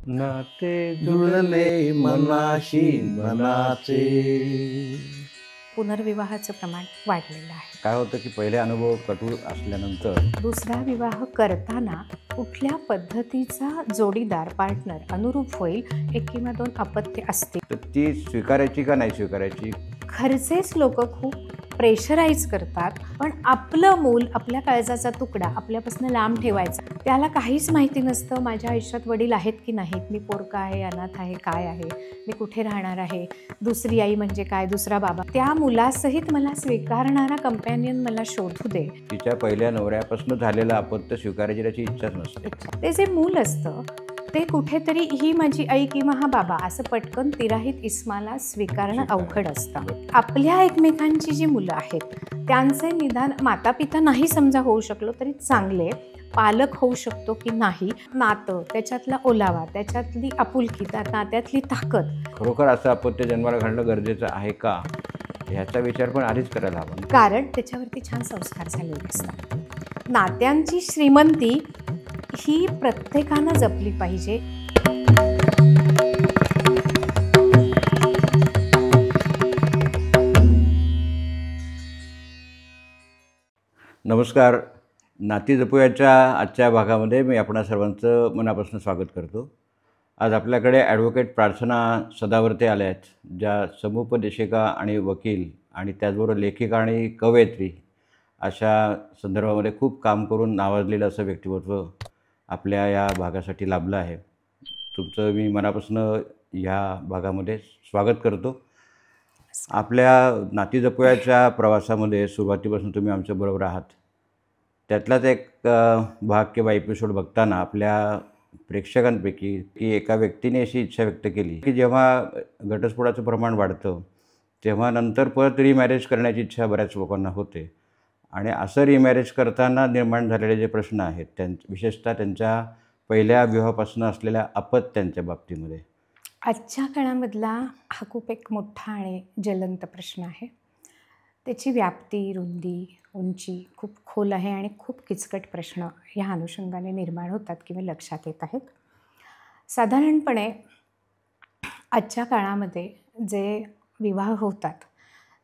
नाते जुळले मनाशी मनाचे. पुनर्विवाहाचं प्रमाण वाढलेलं आहे. काय होतं की पहिले अनुभव कटू असल्यानंतर दुसरा विवाह करताना कुठल्या पद्धतीचा जोडीदार पार्टनर अनुरूप होईल, एक किंवा दोन अपत्य असतील. तर ती स्वीकारायची का नाही स्वीकारायची? घरचेच लोक खूप प्रेशराईज करतात, पण आपलं मूल, आपल्या काळजाचा तुकडा आपल्यापासून लांब ठेवायचा. त्याला काहीच माहिती नसतं माझ्या आयुष्यात वडील आहेत की नाहीत, मी पोरका आहे, अनाथ आहे, काय आहे, मी कुठे राहणार आहे, दुसरी आई म्हणजे काय, दुसरा बाबा. त्या मुलासहित मला स्वीकारणारा कंपॅनियन मला शोधू दे. तिच्या पहिल्या नवऱ्यापासून झालेलं अपत्य स्वीकारायची त्याची इच्छाच नसते. ते जे मूल असतं ते कुठेतरी ही माझी आई किंवा हा बाबा असं पटकन तिराहित इस्माला स्वीकारणं अवघड असतं. आपल्या एकमेकांची जी मुलं आहेत त्यांचे निदान माता पिता नाही समजा होऊ शकलो तरी चांगले पालक होऊ शकतो की नाही, नातं, त्याच्यातला ओलावा, त्याच्यातली आपुलकी, त्या नात्यातली ताकद. खरोखर असं अपत्य जन्माला घालणं गरजेचं आहे का, ह्याचा विचार पण आधीच करायला हवा. कारण त्याच्यावरती छान संस्कार झालेले असतात. नात्यांची श्रीमंती ही प्रत्येकानं जपली पाहिजे. नमस्कार. नाती जपूयाच्या आजच्या भागामध्ये मी आपणा सर्वांचं मनापासून स्वागत करतो. आज आपल्याकडे ॲडव्होकेट प्रार्थना सदावर्ते आल्या आहेत, ज्या समुपदेशिका आणि वकील आणि त्याचबरोबर लेखिका आणि कवयित्री अशा संदर्भामध्ये खूप काम करून नावाजलेलं असं व्यक्तिमत्व आपल्या या भागासाठी लाभलं आहे. तुमचं मी मनापासून ह्या भागामध्ये स्वागत करतो. आपल्या नाती जपूयाच्या प्रवासामध्ये सुरुवातीपासून तुम्ही आमच्याबरोबर आहात. त्यातलाच एक भाग किंवा एपिसोड बघताना आपल्या प्रेक्षकांपैकी की एका व्यक्तीने अशी इच्छा व्यक्त केली की जेव्हा घटस्फोटाचं प्रमाण वाढतं तेव्हा नंतर परत रिमॅरेज करण्याची इच्छा बऱ्याच लोकांना होते. आणि असं रिमॅरेज करताना निर्माण झालेले जे प्रश्न आहेत विशेषतः त्यांच्या पहिल्या विवाहापासून असलेल्या अपत्यांच्या बाबतीमध्ये. आजच्या काळामधला हा खूप एक मोठा आणि ज्वलंत प्रश्न आहे. त्याची व्याप्ती, रुंदी, उंची खूप खोल आहे आणि खूप किचकट प्रश्न ह्या अनुषंगाने निर्माण होतात किंवा लक्षात येत आहेत. साधारणपणे आजच्या काळामध्ये जे विवाह होतात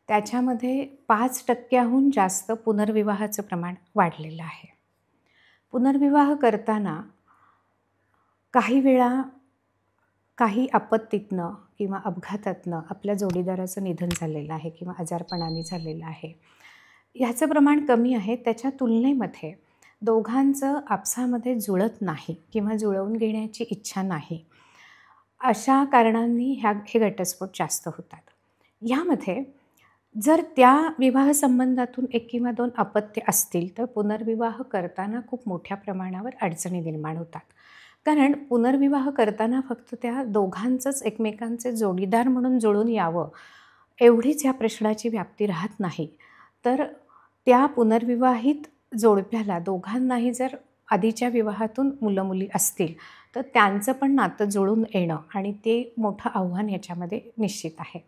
त्याच्यामध्ये 5% जास्त पुनर्विवाहाचं प्रमाण वाढलेलं आहे. पुनर्विवाह करताना काही वेळा काही आपत्तीतनं किंवा अपघातातनं आपल्या जोडीदाराचं निधन झालेलं आहे किंवा आजारपणाने झालेलं आहे, ह्याचं प्रमाण कमी आहे. त्याच्या तुलनेमध्ये दोघांचं आपसामध्ये जुळत नाही किंवा जुळवून घेण्याची इच्छा नाही, अशा कारणांनी हे घटस्फोट जास्त होतात. यामध्ये जर त्या विवाह संबंधातून 1 किंवा 2 अपत्य असतील तर पुनर्विवाह करताना खूप मोठ्या प्रमाणावर अडचणी निर्माण होतात. कारण पुनर्विवाह करताना फक्त त्या दोघांचंच एकमेकांचे जोडीदार म्हणून जुळून यावं एवढीच या प्रश्नाची व्याप्ती राहत नाही, तर त्या पुनर्विवाहित जोडप्याला दोघांनाही जर आधीच्या विवाहातून मुलं मुली असतील तर त्यांचं पण नातं जुळून येणं आणि ते मोठं आव्हान याच्यामध्ये निश्चित आहे.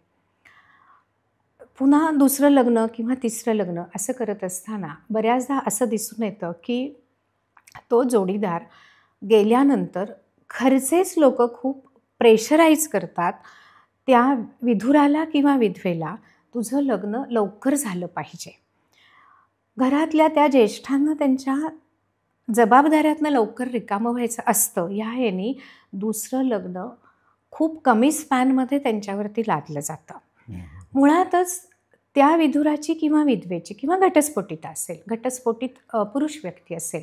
पुन्हा दुसरं लग्न किंवा तिसरं लग्न असं करत असताना बऱ्याचदा असं दिसून येतं की तो जोडीदार गेल्यानंतर घरचेच लोक खूप प्रेशराईज करतात त्या विधुराला किंवा विधवेला, तुझं लग्न लवकर झालं पाहिजे. घरातल्या त्या ज्येष्ठांना त्यांच्या जबाबदाऱ्यातनं लवकर रिकामं व्हायचं असतं. या ह्यानी दुसरं लग्न खूप कमी स्पॅनमध्ये त्यांच्यावरती लादलं जातं. मुळातच त्या विधुराची किंवा विधवेची किंवा घटस्फोटित असेल, घटस्फोटित पुरुष व्यक्ती असेल,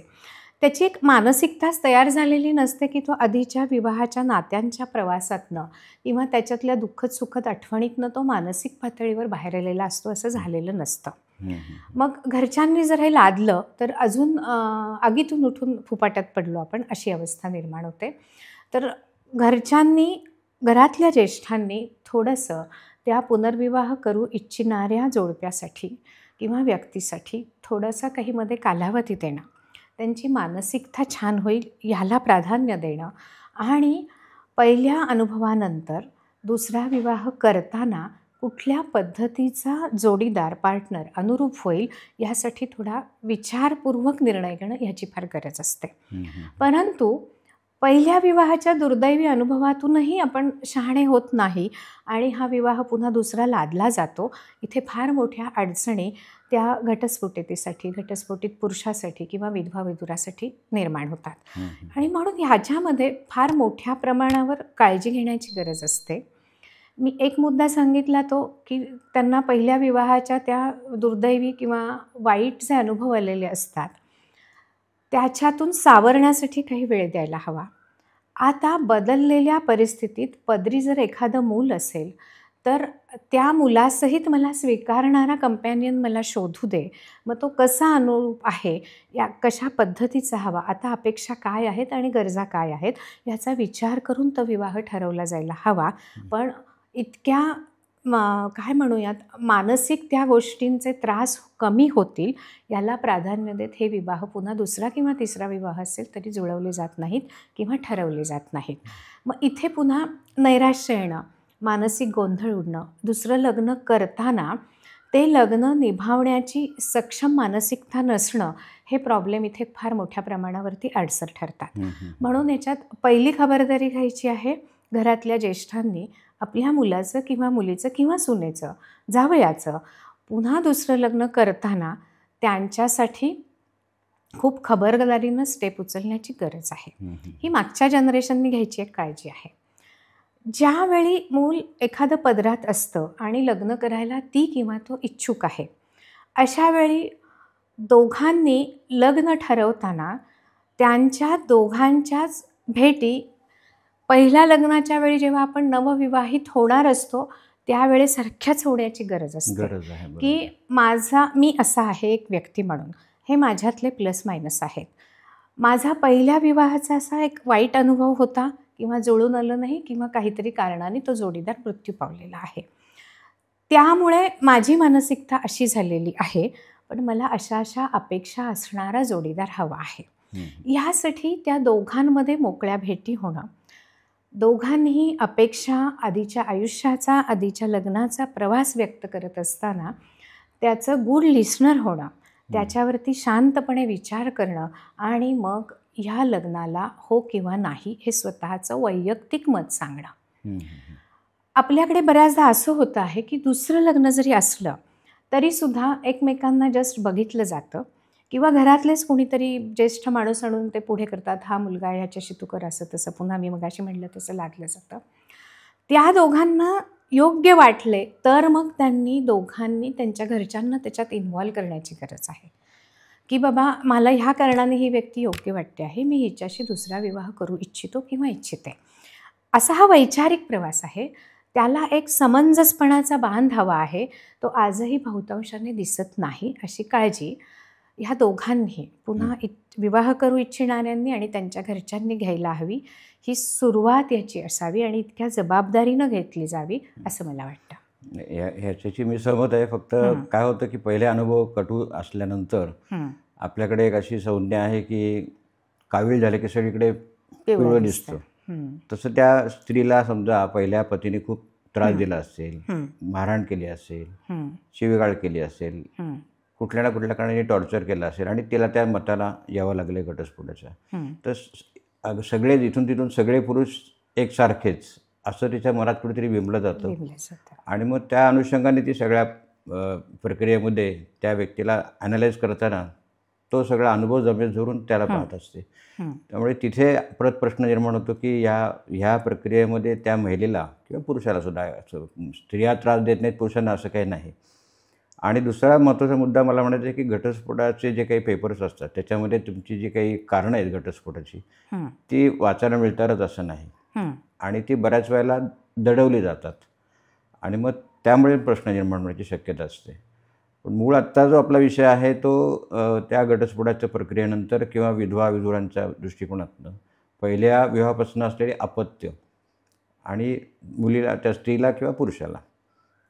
त्याची एक मानसिकताच तयार झालेली नसते की तो आधीच्या विवाहाच्या नात्यांच्या प्रवासातनं किंवा त्याच्यातल्या दुःखद सुखद आठवणीतनं तो मानसिक पातळीवर बाहेर आलेला असतो, असं झालेलं नसतं. मग घरच्यांनी जर हे लादलं तर अजून आगीतून उठून फुपाट्यात पडलो आपण, अशी अवस्था निर्माण होते. तर घरातल्या ज्येष्ठांनी थोडंसं त्या पुनर्विवाह करू इच्छिणाऱ्या जोडप्यासाठी किंवा व्यक्तीसाठी थोडासा काहीमध्ये कालावधी देणं, त्यांची मानसिकता छान होईल ह्याला प्राधान्य देणं आणि पहिल्या अनुभवानंतर दुसरा विवाह करताना कुठल्या पद्धतीचा जोडीदार पार्टनर अनुरूप होईल यासाठी थोडा विचारपूर्वक निर्णय घेणं ह्याची फार गरज असते. परंतु पहिल्या विवाहाच्या दुर्दैवी अनुभवातूनही आपण शहाणे होत नाही आणि हा विवाह पुन्हा दुसरा लादला जातो. इथे फार मोठ्या अडचणी त्या घटस्फोटित पुरुषासाठी किंवा विधवा विधुरासाठी निर्माण होतात. आणि म्हणून ह्याच्यामध्ये फार मोठ्या प्रमाणावर काळजी घेण्याची गरज असते. मी एक मुद्दा सांगितला तो की त्यांना पहिल्या विवाहाच्या त्या दुर्दैवी किंवा वाईट जे अनुभव आलेले असतात त्याच्यातून सावरण्यासाठी काही वेळ द्यायला हवा. आता बदललेल्या परिस्थितीत पदरी जर एखादं मूल असेल तर त्या मुलासहित मला स्वीकारणारा कंपॅनियन मला शोधू दे. मग तो कसा अनुरूप आहे, कशा पद्धतीचा हवा, आता अपेक्षा काय आहेत आणि गरजा काय आहेत याचा विचार करून तो विवाह ठरवला जायला हवा. पण इतक्या काय म्हणूयात मानसिक त्या गोष्टींचे त्रास कमी होतील याला प्राधान्य देत हे विवाह पुन्हा दुसरा किंवा तिसरा विवाह असेल तरी जुळवले जात नाहीत किंवा ठरवले जात नाहीत. मग इथे पुन्हा नैराश्य येणं, मानसिक गोंधळ उडणं, दुसरं लग्न करताना ते लग्न निभावण्याची सक्षम मानसिकता नसणं हे प्रॉब्लेम इथे फार मोठ्या प्रमाणावरती अडसर ठरतात. म्हणून याच्यात पहिली खबरदारी घ्यायची आहे घरातल्या ज्येष्ठांनी आपल्या मुलाचं किंवा मुलीचं किंवा सुनेचं जावयाचं पुन्हा दुसरं लग्न करताना त्यांच्यासाठी खूप खबरदारीनं स्टेप उचलण्याची गरज आहे. ही मागच्या जनरेशननी घ्यायची एक काळजी आहे. ज्यावेळी मूल एखादं पदरात असतं आणि लग्न करायला ती किंवा तो इच्छुक आहे अशा वेळी दोघांनी लग्न ठरवताना त्यांच्या दोघांच्याच भेटी पहिल्या लग्नाच्या वेळी जेव्हा आपण नवविवाहित होणार असतो त्यावेळेसारख्याच होण्याची गरज असते. की मी असा आहे एक व्यक्ती म्हणून, हे माझ्यातले प्लस मायनस आहेत. माझा पहिल्या विवाहाचा असा एक वाईट अनुभव होता किंवा जुळून आलं नाही किंवा काहीतरी कारणाने तो जोडीदार मृत्यू पावलेला आहे. त्यामुळे माझी मानसिकता अशी झालेली आहे, पण मला अशा अशा अपेक्षा असणारा जोडीदार हवा आहे. ह्यासाठी त्या दोघांमध्ये मोकळ्या भेटी होणं, दोघांनीही अपेक्षा आधीच्या आयुष्याचा आधीच्या लग्नाचा प्रवास व्यक्त करत असताना त्याचं गुड लिस्नर होणं, त्याच्यावरती शांतपणे विचार करणं आणि मग ह्या लग्नाला हो किंवा नाही हे स्वतःचं वैयक्तिक मत सांगणं. आपल्याकडे बऱ्याचदा असं होतं आहे की दुसरं लग्न जरी असलं तरीसुद्धा एकमेकांना जस्ट बघितलं जातं किंवा घरातलेच कोणीतरी ज्येष्ठ माणूस आणून ते पुढे करतात, हा मुलगा ह्याच्याशी तू कर असं तसं, पुन्हा मी मगाशी म्हटलं तसं लादलं जातं. त्या दोघांना योग्य वाटले तर मग त्यांनी दोघांनी त्यांच्या घरच्यांना त्याच्यात इन्व्हॉल्व करण्याची गरज आहे की बाबा मला ह्या कारणाने ही व्यक्ती योग्य वाटते आहे, मी हिच्याशी दुसरा विवाह करू इच्छितो किंवा इच्छिते. असा हा वैचारिक प्रवास आहे. त्याला एक समंजसपणाचा बांध हवा आहे, तो आजही बहुतांशाने दिसत नाही. अशी काळजी ह्या दोघांनी पुन्हा विवाह करू इच्छिणाऱ्यांनी आणि त्यांच्या घरच्यांनी घ्यायला हवी. ही सुरुवात याची असावी आणि इतक्या जबाबदारीनं घेतली जावी असं मला वाटतं. ह्याच्याशी मी सहमत आहे. फक्त काय होतं की पहिले अनुभव कटू असल्यानंतर आपल्याकडे एक अशी संज्ञा आहे की कावीळ झाले की सगळीकडे पिवळं दिसतं. तसं त्या स्त्रीला समजा पहिल्या पतीने खूप त्रास दिला असेल, मारहाण केली असेल, शिवीगाळ केली असेल, कुठल्या ना कुठल्या कारणाने टॉर्चर केलं असेल आणि तिला त्या मताला यावं लागले घटस्फोटाच्या, तर सगळे इथून तिथून सगळे पुरुष एकसारखेच असं तिच्या मनात कुठेतरी विंबलं जातं. आणि मग त्या अनुषंगाने ती सगळ्या प्रक्रियेमध्ये त्या व्यक्तीला ॲनालाइज करताना तो सगळा अनुभव जमेल धरून त्याला पाहत असते. त्यामुळे तिथे परत प्रश्न निर्माण होतो की ह्या प्रक्रियेमध्ये त्या महिलेला किंवा पुरुषाला सुद्धा, स्त्रिया त्रास देत नाहीत पुरुषांना असं काही नाही. आणि दुसरा महत्त्वाचा मुद्दा मला म्हणायचं आहे की घटस्फोटाचे जे काही पेपर्स असतात त्याच्यामध्ये तुमची जी काही कारणं आहेत घटस्फोटाची ती वाचायला मिळतातच असं नाही आणि ती बऱ्याच वेळेला दडवली जातात आणि मग त्यामुळे प्रश्न निर्माण होण्याची शक्यता असते. पण मूळ आत्ता जो आपला विषय आहे तो त्या घटस्फोटाच्या प्रक्रियेनंतर किंवा विधवा विधुरांच्या दृष्टिकोनातून पहिल्या विवाहापासून असलेले अपत्य आणि मुलीला, त्या स्त्रीला किंवा पुरुषाला,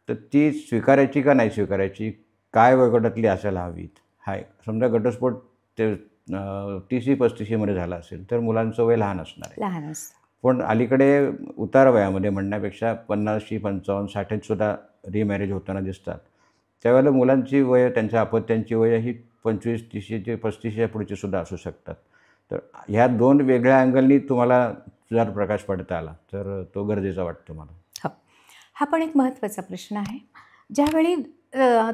तर ती स्वीकारायची का नाही स्वीकारायची, काय वयोगटातली असायला हवीत. समजा घटस्फोट ते 30-35मध्ये झाला असेल तर मुलांचं वय लहान असणार आहे. पण अलीकडे उतार वयामध्ये म्हणण्यापेक्षा 50-55-60 सुद्धा रिमॅरेज होताना दिसतात. त्यावेळेला मुलांची वय, त्यांच्या अपत्यांची वय ही 25-30-35 पुढची सुद्धा असू शकतात. तर ह्या 2 वेगळ्या अँगलनी तुम्हाला जर प्रकाश पडता आला तर तो गरजेचा वाटतो मला. हो, हा पण एक महत्त्वाचा प्रश्न आहे. ज्यावेळी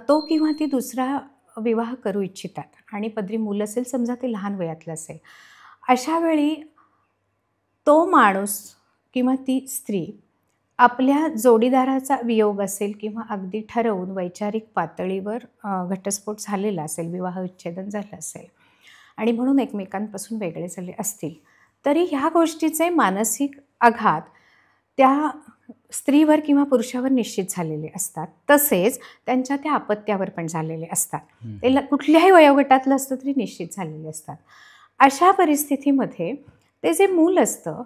तो किंवा ती दुसरा विवाह करू इच्छितात आणि पदरी मूल असेल, समजा ते लहान वयातलं असेल, अशा वेळी तो माणूस किंवा ती स्त्री आपल्या जोडीदाराचा वियोग असेल किंवा अगदी ठरवून वैचारिक पातळीवर घटस्फोट झालेला असेल, विवाह विच्छेदन झालं असेल आणि म्हणून एकमेकांपासून वेगळे झाले असतील, तरी ह्या गोष्टीचे मानसिक आघात त्या स्त्रीवर किंवा पुरुषावर निश्चित झालेले असतात. तसेच त्यांच्या त्या अपत्यावर पण झालेले असतात. ते कुठल्याही वयोगटातलं असतं तरी निश्चित झालेले असतात. अशा परिस्थितीमध्ये ते जे मूल असतं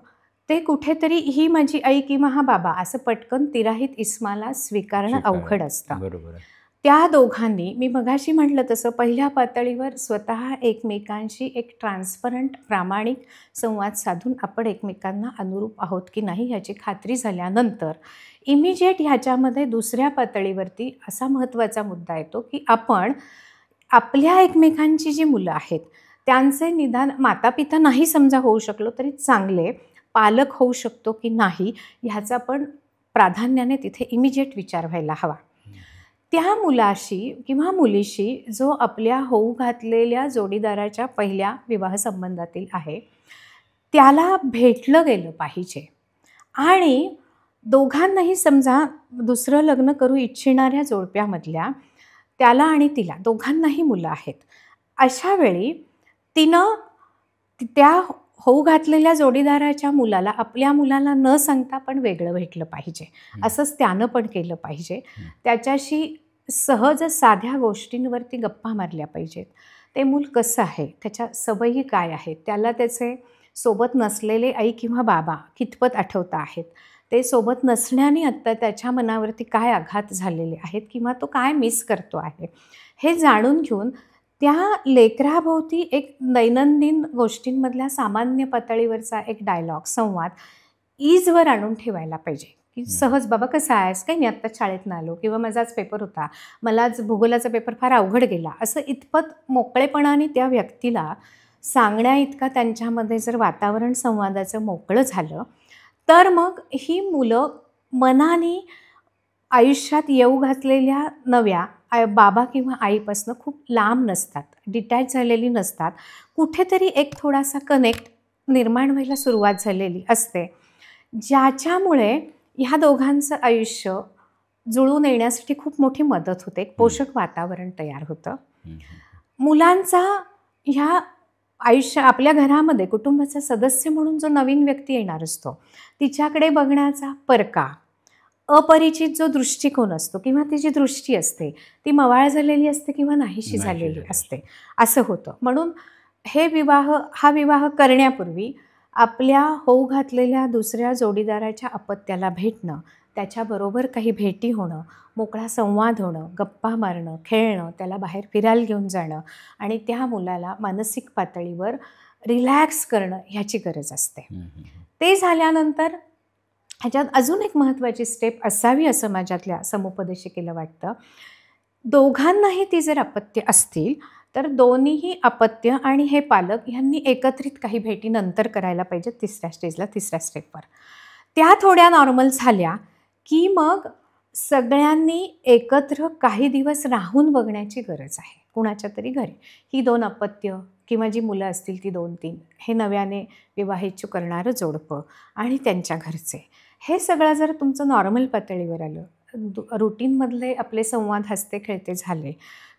ते कुठेतरी ही माझी आई किंवा हा बाबा असं पटकन तिराहित इस्माला स्वीकारणं अवघड असतं. बरोबर आहे. त्या दोघांनी, मी मगाशी म्हटलं तसं, पहिल्या पातळीवर स्वतः एकमेकांशी एक ट्रान्सपरंट प्रामाणिक संवाद साधून आपण एकमेकांना अनुरूप आहोत की नाही ह्याची खात्री झाल्यानंतर इमिजिएट ह्याच्यामध्ये दुसऱ्या पातळीवरती असा महत्त्वाचा मुद्दा येतो की आपण आपल्या एकमेकांची जी मुलं आहेत त्यांचे निदान मातापिता नाही समजा होऊ शकलो तरी चांगले पालक होऊ शकतो की नाही ह्याचा पण प्राधान्याने तिथे इमिजिएट विचार व्हायला हवा. त्या मुलाशी किंवा मुलीशी जो आपल्या होऊ घातलेल्या जोडीदाराच्या पहिल्या विवाह संबंधातील आहे त्याला भेटलं गेलं पाहिजे. आणि दोघांनाही समजा दुसरं लग्न करू इच्छिणाऱ्या जोडप्यामधल्या त्याला आणि तिला दोघांनाही मुलं आहेत. अशा वेळी तिनं त्या होऊ घातलेल्या जोडीदाराच्या मुलाला आपल्या मुलाला न सांगता पण वेगळं भेटलं पाहिजे. असंच त्यानं पण केलं पाहिजे. त्याच्याशी सहज साध्या गोष्टींवरती गप्पा मारल्या पाहिजेत. ते मूल कसं आहे, त्याच्या सवयी काय आहेत, त्याला त्याचे सोबत नसलेले आई किंवा बाबा कितपत आठवता आहेत, ते सोबत नसण्याने आत्ता त्याच्या मनावरती काय आघात झालेले आहेत किंवा तो काय मिस करतो आहे हे जाणून घेऊन त्या लेकराभोवती एक दैनंदिन गोष्टींमधल्या सामान्य पातळीवरचा एक डायलॉग, संवाद ईजवर आणून ठेवायला पाहिजे की सहज, बाबा कसा आहेस, काही मी आत्ता शाळेतनं आलो, किंवा माझा आज पेपर होता, मला आज भूगोलाचा पेपर फार अवघड गेला, असं इतपत मोकळेपणाने त्या व्यक्तीला सांगण्या इतका त्यांच्यामध्ये जर वातावरण संवादाचं मोकळं झालं तर मग ही मुलं मनाने आयुष्यात येऊ घातलेल्या नव्या बाबा किंवा आईपासून खूप लांब नसतात, डिटॅच झालेली नसतात. कुठेतरी एक थोडासा कनेक्ट निर्माण व्हायला सुरुवात झालेली असते, ज्याच्यामुळे ह्या दोघांचं आयुष्य जुळून येण्यासाठी खूप मोठी मदत होते. एक पोषक वातावरण तयार होतं. मुलांचा ह्या आयुष्य आपल्या घरामध्ये कुटुंबाचा सदस्य म्हणून जो नवीन व्यक्ती येणार असतो तिच्याकडे बघण्याचा परका, अपरिचित जो दृष्टिकोन असतो किंवा ती जी दृष्टी असते ती मवाळ झालेली असते किंवा नाहीशी झालेली असते, असं होतं. म्हणून हा विवाह करण्यापूर्वी आपल्या होऊ घातलेल्या दुसऱ्या जोडीदाराच्या अपत्याला भेटणं, त्याच्याबरोबर काही भेटी होणं, मोकळा संवाद होणं, गप्पा मारणं, खेळणं, त्याला बाहेर फिरायला घेऊन जाणं आणि त्या मुलाला मानसिक पातळीवर रिलॅक्स करणं ह्याची गरज असते. ते झाल्यानंतर ह्याच्यात अजून एक महत्त्वाची स्टेप असावी असं माझ्यातल्या समुपदेशिकेला वाटतं. दोघांनाही ती जर अपत्य असतील तर दोन्हीही अपत्य आणि हे पालक ह्यांनी एकत्रित काही भेटी नंतर करायला पाहिजेत, तिसऱ्या स्टेपवर. त्या थोड्या नॉर्मल झाल्या की मग सगळ्यांनी एकत्र काही दिवस राहून बघण्याची गरज आहे कुणाच्या तरी घरी. ही 2 अपत्य किंवा जी मुलं असतील ती 2-3, हे नव्याने विवाहित करणारं जोडपं आणि त्यांच्या घरचे, हे सगळं जर तुमचं नॉर्मल पातळीवर आलं, रुटीनमधले आपले संवाद हसते खेळते झाले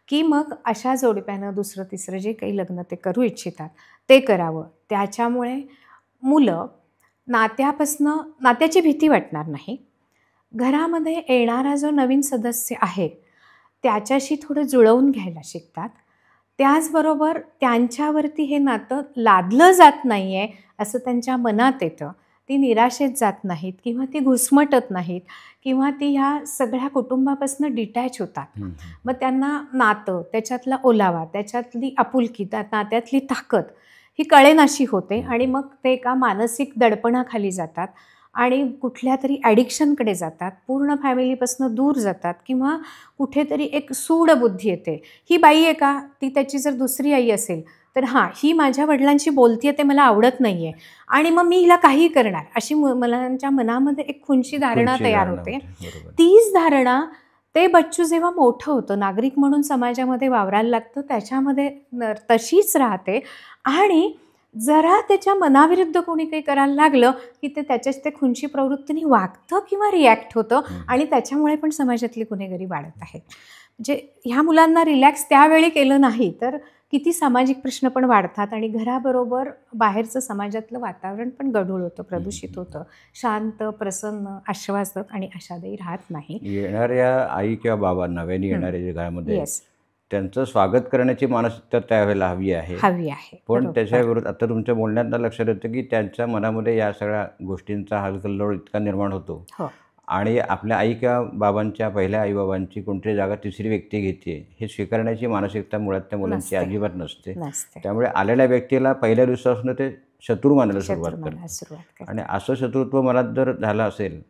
की मग अशा जोडप्यानं दुसरं तिसरं जे काही लग्न ते करू इच्छितात ते करावं. त्याच्यामुळे मुलं नात्याची भीती वाटणार नाही. घरामध्ये येणारा जो नवीन सदस्य आहे त्याच्याशी थोडं जुळवून घ्यायला शिकतात. त्याचबरोबर त्यांच्यावरती हे नातं लादलं जात नाही आहे असं त्यांच्या मनात येतं. ती निराशेत जात नाहीत किंवा ती घुसमटत नाहीत किंवा ती ह्या सगळ्या कुटुंबापासून डिटॅच होतात. मग त्यांना नातं, त्याच्यातला ओलावा, त्याच्यातली आपुलकी, त्या नात्यातली ताकद ही कळेनाशी होते आणि मग ते एका मानसिक दडपणाखाली जातात आणि कुठल्या तरी ॲडिक्शनकडे जातात, पूर्ण फॅमिलीपासून दूर जातात किंवा कुठेतरी एक सूड बुद्धी येते. ही बाई आहे का, ती त्याची जर दुसरी आई असेल तर हां, ही माझ्या वडिलांशी बोलतीये ते मला आवडत नाहीये आणि मग मी हिला काहीही करणार, अशी मुलांच्या मनामध्ये एक खुंची धारणा खुंची तयार धारणा होते. होते. बरोबर. तीच धारणा ते बच्चू जेव्हा मोठं होतं, नागरिक म्हणून समाजामध्ये वावरायला लागतं, त्याच्यामध्ये तशीच राहते आणि जरा त्याच्या मनाविरुद्ध कोणी काही करायला लागलं की ते त्याच्याच ते खुंची प्रवृत्तीने वागतं किंवा रिॲक्ट होतं आणि त्याच्यामुळे पण समाजातली गुन्हेगारी वाढत आहे. म्हणजे ह्या मुलांना रिलॅक्स त्यावेळी केलं नाही तर किती सामाजिक प्रश्न पण वाढतात आणि घराबरोबर बाहेरचं समाजातलं वातावरण पण गढूळ होतं, प्रदूषित होतं, शांत, प्रसन्न, आश्वासक आणि आशादायी राहत नाही. येणाऱ्या आई किंवा बाबा नव्याने येणाऱ्या जे घरामध्ये येस, त्यांचं स्वागत करण्याची मानसिकता त्यावेळेला हवी आहे. हवी आहे. पण बरोबर. त्याच्या विरुद्ध आता तुमच्या बोलण्यातनं लक्षात येतं की त्यांच्या मनामध्ये या सगळ्या गोष्टींचा हलकल्लोळ इतका निर्माण होतो हो, आणि आपल्या आई किंवा बाबांच्या पहिल्या आईबाबांची कोणतरी जागा तिसरी व्यक्ती घेते हे स्वीकारण्याची मानसिकता मुळात त्या मुलांची नसते. अजिबात नसते. नसते. त्यामुळे आलेल्या व्यक्तीला पहिल्या दिवसापासून ते शत्रू मानायला सुरुवात शत्रू करतात मानायला सुरुवात करतात. आणि असं शत्रुत्व मनात जर झालं असेल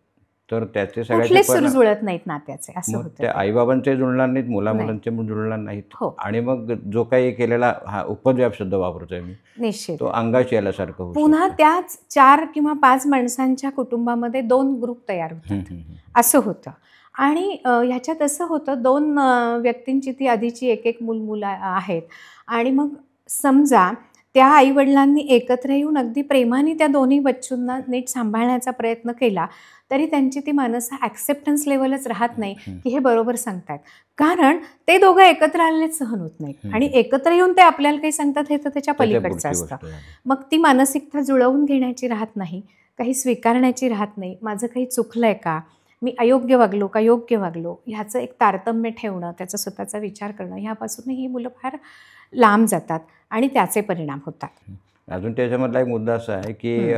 तर त्याचे कुठलेच सगळ्याचे सूर जुळत नाहीत नात्याचे, असं मग होतं ते ते. आईबाबांचे जुळणार नाहीत, नाही. मुलामुलांचे जुळणार नाहीत हो, आणि मग जो काही केलेला हा उपद्व्याप शब्द वापरतोय मी निश्चित. तो अंगाशी आल्यासारखं होऊ पुन्हा शकतं. त्याच 4 किंवा 5 माणसांच्या कुटुंबामध्ये 2 ग्रुप तयार होतात, हम्म, हम्म, हम्म. असं होतं. आणि ह्याच्यात असं होतं 2 व्यक्तींची ती आधीची एक मुलं आहेत आणि मग समजा त्या आईवडिलांनी एकत्र येऊन अगदी प्रेमाने त्या दोन्ही बच्चूंना नीट सांभाळण्याचा प्रयत्न केला तरी त्यांची ती मानसिक ॲक्सेप्टन्स लेवलच राहत नाही की हे बरोबर सांगतात. कारण ते दोघं एकत्र आलेलेच सहन होत नाहीत आणि एकत्र येऊन ते आपल्याला काही सांगतात हे तर त्याच्या त्याच्या पलीकडचं पुढची असतं. गोष्ट झाली. मग ती मानसिकता जुळवून घेण्याची राहत नाही, काही स्वीकारण्याची राहत नाही, माझं काही चुकलं आहे का, मी अयोग्य वागलो का योग्य वागलो, ह्याचं एक तारतम्य ठेवणं, त्याचा स्वतःचा विचार करणं, ह्यापासूनही ही मुलं फार लांब जातात आणि त्याचे परिणाम होतात. अजून त्याच्यामधला एक मुद्दा असा आहे की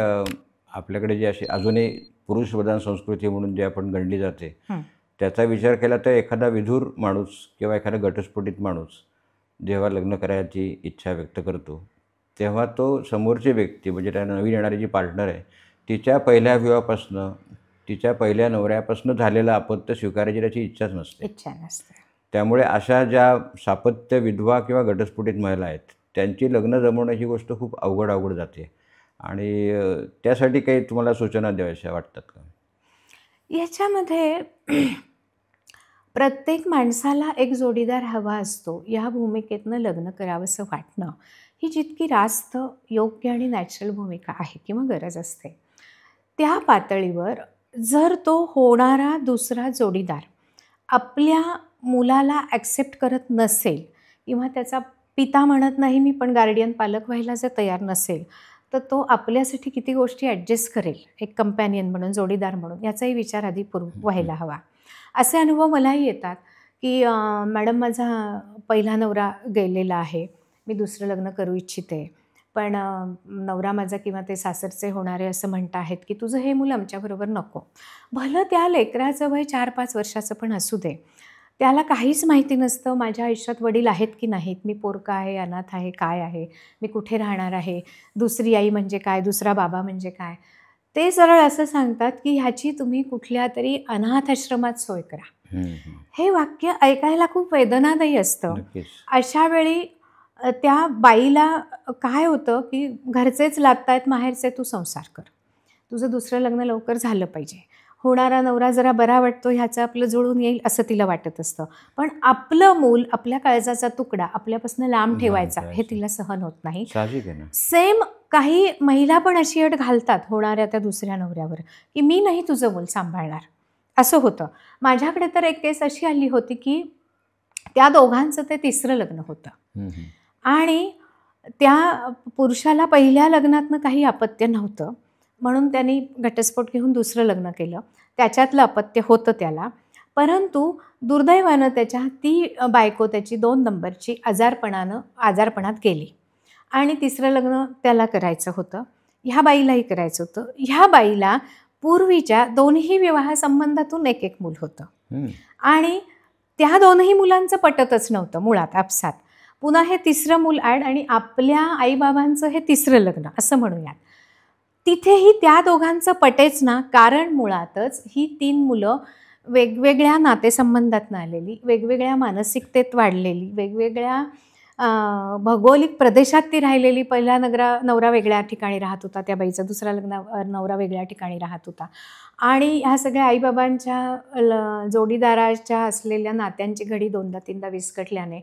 आपल्याकडे जी अशी अजूनही पुरुष प्रधान संस्कृती म्हणून जी आपण गणली जाते त्याचा विचार केला तर एखादा विधूर माणूस किंवा एखादा घटस्फोटित माणूस जेव्हा लग्न करायची इच्छा व्यक्त करतो तेव्हा तो समोरची व्यक्ती म्हणजे त्या नवीन येणारी जी पार्टनर आहे तिच्या पहिल्या विवाहापासनं तिच्या पहिल्या नवऱ्यापासून झालेलं अपत्य स्वीकारायची त्याची इच्छाच नसते. इच्छा नसते. त्यामुळे अशा ज्या सापत्य विधवा किंवा घटस्फोटित महिला आहेत त्यांची लग्न जमवणं ही गोष्ट खूप अवघड जाते आणि त्यासाठी काही तुम्हाला सूचना द्याव्याशा वाटतात का? याच्यामध्ये प्रत्येक माणसाला एक जोडीदार हवा असतो, या भूमिकेतनं लग्न करावंसं वाटणं ही जितकी रास्त योग्य आणि नॅचरल भूमिका आहे किंवा गरज असते त्या पातळीवर जर तो होणारा दुसरा जोडीदार आपल्या मुलाला ॲक्सेप्ट करत नसेल किंवा त्याचा पिता म्हणत नाही मी पण गार्डियन पालक व्हायला जर तयार नसेल तर तो आपल्यासाठी किती गोष्टी ॲडजस्ट करेल एक कंपॅनियन म्हणून, जोडीदार म्हणून, याचाही विचार आधी व्हायला हवा. असे अनुभव मलाही येतात की मॅडम माझा पहिला नवरा गेलेला आहे, मी दुसरं लग्न करू इच्छिते, पण नवरा माझा किंवा ते सासरचे होणारे असं म्हणत आहेत की तुझं हे मुलं आमच्याबरोबर नको. भलं त्या लेकराचं वय 4-5 वर्षाचं पण असू दे, त्याला काहीच माहिती नसतं माझ्या आयुष्यात वडील आहेत की नाहीत, मी पोरका आहे, अनाथ आहे, काय आहे, मी कुठे राहणार आहे, दुसरी आई म्हणजे काय, दुसरा बाबा म्हणजे काय. ते सरळ असं सांगतात की ह्याची तुम्ही कुठल्या तरी अनाथ आश्रमात सोय करा. हे वाक्य ऐकायला खूप वेदनादायी असतं. अशा वेळी त्या बाईला काय होतं की घरचेच लादतायत माहेरचे, तू संसार कर, तुझं दुसरं लग्न लवकर झालं पाहिजे, होणारा नवरा जरा बरा वाटतो ह्याचं आपलं जुळून येईल असं तिला वाटत असतं, पण आपलं मूल, आपल्या काळजाचा तुकडा आपल्यापासून लांब ठेवायचा हे तिला सहन होत नाही. सेम काही महिला पण अशी अट घालतात होणाऱ्या त्या दुसऱ्या नवऱ्यावर की मी नाही तुझं मूल सांभाळणार, असं होतं. माझ्याकडे तर एक केस अशी आली होती की त्या दोघांचं ते तिसरं लग्न होतं आणि त्या पुरुषाला पहिल्या लग्नातनं काही अपत्य नव्हतं म्हणून त्यांनी घटस्फोट घेऊन दुसरं लग्न केलं, त्याच्यातलं अपत्य होतं त्याला, परंतु दुर्दैवानं ती बायको त्याची 2 नंबरची आजारपणात गेली आणि तिसरं लग्न त्याला करायचं होतं, ह्या बाईलाही करायचं होतं. ह्या बाईला पूर्वीच्या दोन्ही विवाह संबंधातून एक मूल होतं आणि त्या दोनही मुलांचं पटतच नव्हतं मुळात आपसात. पुन्हा हे तिसरं मूल ॲड आणि आपल्या आईबाबांचं हे तिसरं लग्न असं म्हणूयात. तिथेही त्या दोघांचं पटेच ना, कारण मुळातच ही 3 मुलं वेगवेगळ्या नातेसंबंधातून आलेली, वेगवेगळ्या मानसिकतेत वाढलेली, वेगवेगळ्या भौगोलिक प्रदेशात ती राहिलेली. पहिला नवरा वेगळ्या ठिकाणी राहत होता त्या बाईचा, दुसरा नवरा वेगळ्या ठिकाणी राहत होता. आणि ह्या सगळ्या आईबाबांच्या जोडीदाराच्या असलेल्या नात्यांची घडी 2दा-3दा विस्कटल्याने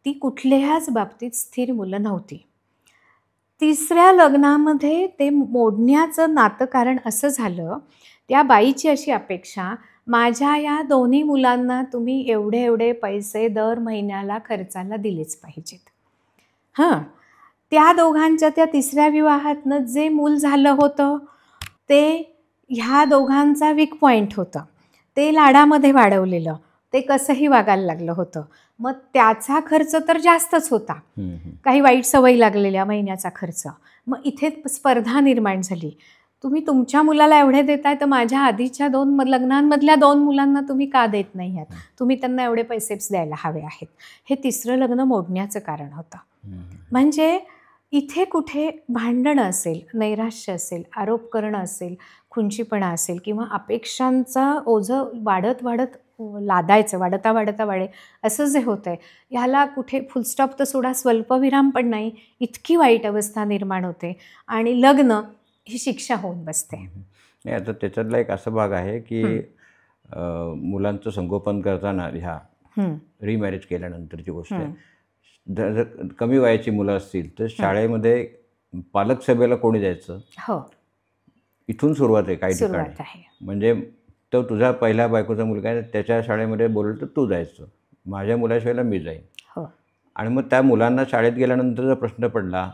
ती कुठल्याच बाबतीत स्थिर मुलं नव्हती. तिसऱ्या लग्नामध्ये ते मोडण्याचं नातं कारण असं झालं, त्या बाईची अशी अपेक्षा, माझ्या या दोन्ही मुलांना तुम्ही एवढे एवढे पैसे दर महिन्याला खर्चाला दिलेच पाहिजेत. त्या दोघांच्या त्या तिसऱ्या विवाहातनं जे मूल झालं होतं ते ह्या दोघांचा वीक पॉईंट होतं. ते लाडामध्ये वाढवलेलं, ते कसंही वागायला लागलं होतं. मग त्याचा खर्च तर जास्तच होता, काही वाईट सवयी लागलेल्या, महिन्याचा खर्च. मग इथे स्पर्धा निर्माण झाली. तुम्ही तुमच्या मुलाला एवढे देताय तर माझ्या आधीच्या 2 लग्नांमधल्या 2 मुलांना तुम्ही का देत नाही आहात? तुम्ही त्यांना एवढे पैसेच द्यायला हवे आहेत. हे तिसरं लग्न मोडण्याचं कारण होतं. म्हणजे इथे कुठे भांडणं असेल, नैराश्य असेल, आरोप करणं असेल, खुंचीपणा असेल किंवा अपेक्षांचा ओझं वाढत वाढत लादायचं, वाढता वाढे असं जे होतं आहे, ह्याला कुठे फुलस्टॉप तर सोडा, स्वल्पविराम पण नाही, इतकी वाईट अवस्था निर्माण होते आणि लग्न ही शिक्षा होऊन बसते. नाही, आता त्याच्यातला एक असा भाग आहे की मुलांचं संगोपन करताना ह्या रिमॅरेज केल्यानंतरची गोष्ट आहे. जर कमी वयाची मुलं असतील तर शाळेमध्ये पालक सभेला कोणी जायचं? हो, इथून सुरुवात आहे काही सुरुवात ठिकाणी. आहे. म्हणजे तो तुझा पहिल्या बायकोचा मुलगा आहे, त्याच्या शाळेमध्ये बोललं तर तू जायचं, माझ्या मुलाशिवायला मी जाईन. हो, आणि मग त्या मुलांना शाळेत गेल्यानंतर जर प्रश्न पडला